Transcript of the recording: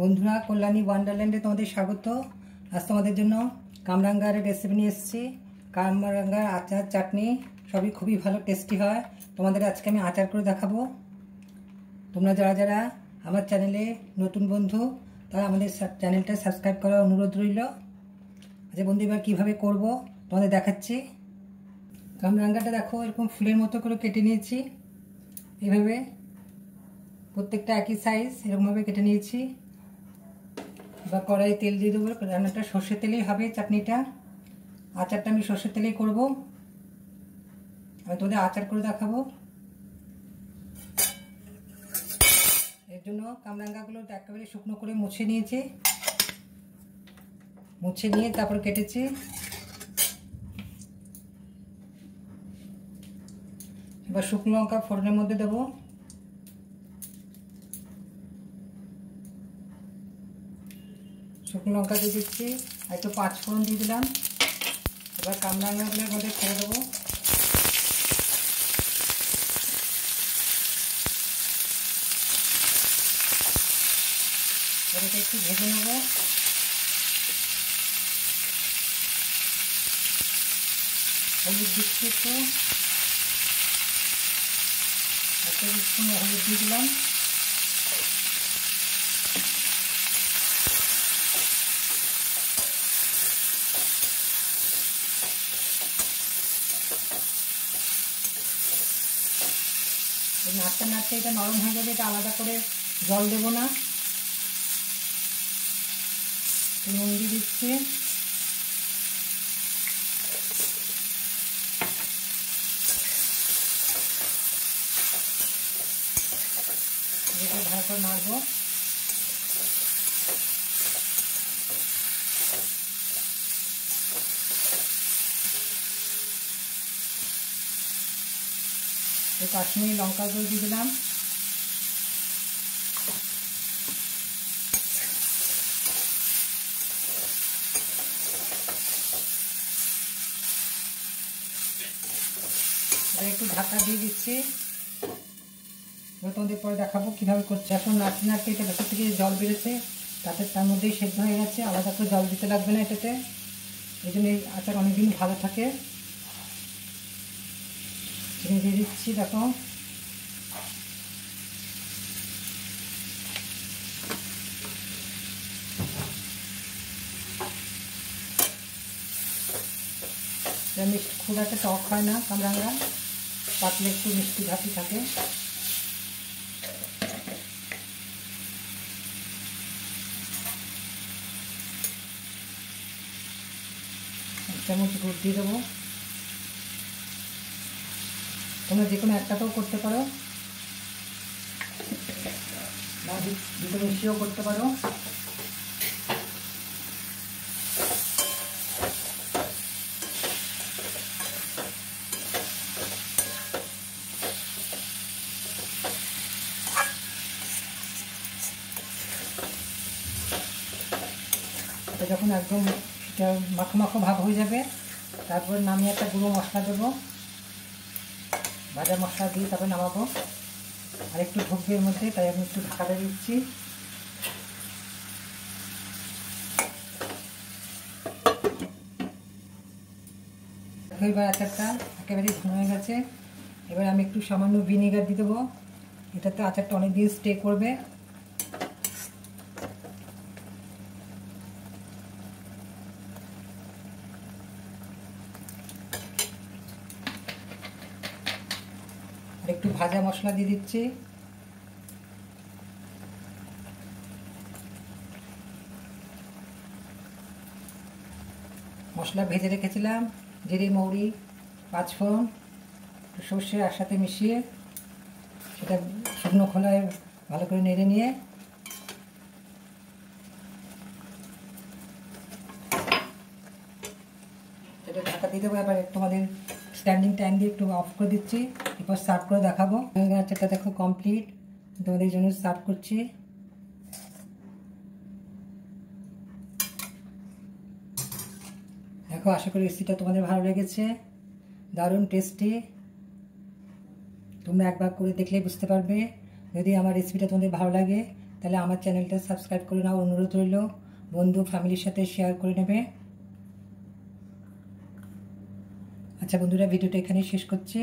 বন্ধুরা, কল্যাণী ওয়ান্ডারল্যান্ডে তোমাদের স্বাগত। আজ তোমাদের জন্য কামরাঙ্গার রেসিপি নিয়ে এসেছি। কামরাঙ্গার আচার, চাটনি সবই খুবই ভালো, টেস্টি হয়। তোমাদের আজকে আমি আচার করে দেখাবো। তোমরা যারা যারা আমার চ্যানেলে নতুন বন্ধু, তারা আমাদের চ্যানেলটা সাবস্ক্রাইব করার অনুরোধ রইল। আচ্ছা বন্ধু, এবার কীভাবে করবো তোমাদের দেখাচ্ছি। কামরাঙ্গাটা দেখো, এরকম ফুলের মতো করে কেটে নিয়েছি। এইভাবে প্রত্যেকটা একই সাইজ এরকমভাবে কেটে নিয়েছি। এবার কড়াইয়ে তেল দিয়ে দেবো। রান্নাটা সর্ষের তেলেই হবে, চাটনিটা, আচারটা আমি সর্ষের তেলেই করব। আমি তোমাদের আচার করে দেখাবো। এর জন্য কামরাঙ্গাগুলো একেবারে শুকনো করে মুছে নিয়েছি। মুছে নিয়ে তারপর কেটেছি। এবার শুকনো লঙ্কা ফোড়নের মধ্যে দেবো। শুকনো লঙ্কা দিয়ে দিচ্ছি, আর একটু পাঁচ ফোড়ন দিয়ে দিলাম। এবার কামরাঙ্গাগুলোর মধ্যে ছেড়ে দেবো। এটাকে একটু ভেজে নেব। হলুদ দিচ্ছি একটু, একটা স্পুন হলুদ দিয়ে দিলাম। নাড়তে নাড়তে এটা নরম হয়ে যাবে। এটা আলাদা করে জল দেবো না। নুন দিয়ে দিচ্ছি। এটা ভালো করে নাড়বো। কাশ্মীরি লঙ্কা গুঁড়ো দিয়ে দিলাম। একটু ঢাকা দিয়ে দিচ্ছি। তোমাদের পরে দেখাবো কিভাবে করছে। এখন নাড়তে নাড়তে এটা ভেতর থেকে জল বেরোচ্ছে, তাতে তার মধ্যেই সেদ্ধ হয়ে গেছে। আলাদা করে জল দিতে লাগবে না এটাতে। এই জন্য এই আচার অনেকদিন ভালো থাকে। চিনি দিয়ে দিচ্ছি, দেখো। মিষ্টি খুব একটা টক হয় না কামরাঙ্গা, পাতলে একটু মিষ্টি ঘাটি থাকে। এক চামচ গুড় দিয়ে দেবো। তোমরা যে কোনো একটাতেও করতে পারো, বা দুটো মিশিয়েও করতে পারো। যখন একদম এটা মাখো মাখো ভাব হয়ে যাবে, তারপর নামিয়ে একটা গুঁড়ো মশলা দেবো। ভাজা মশলা দিয়ে তারপরে নামাবো। আর একটু ঢুকবে এর মধ্যে, তাই আমি একটু ঢাকা দিয়ে দিচ্ছি। এবার আচারটা একেবারে ঘন হয়ে গেছে। এবার আমি একটু সামান্য ভিনেগার দিয়ে দেবো। এটাতে আচারটা অনেকদিন স্টে করবে। আর একটু ভাজা মশলা দিয়ে দিচ্ছি। মশলা ভেজে রেখেছিলাম, জিরে, মৌরি, পাঁচফোড়ন, সর্ষে একসাথে মিশিয়ে সেটা শুকনো খোলায় ভালো করে নেড়ে নিয়ে সেটা ঢাকা দিয়ে দেবো। এবার তোমাদের স্ট্যান্ডিং টাইম দিয়ে একটু অফ করে দিচ্ছি। এরপর সার্ভ করে দেখাবো। আচারটা দেখো কমপ্লিট, তোমাদের জন্য সার্ভ করছি। দেখো, আশা করি রেসিপিটা তোমাদের ভালো লেগেছে। দারুণ টেস্টি। তোমরা একবার করে দেখলেই বুঝতে পারবে। যদি আমার রেসিপিটা তোমাদের ভালো লাগে তাহলে আমার চ্যানেলটা সাবস্ক্রাইব করে নাও, অনুরোধ রইল। বন্ধু ফ্যামিলির সাথে শেয়ার করে নেবে। আচ্ছা বন্ধুরা, ভিডিওটা এখানেই শেষ করছি।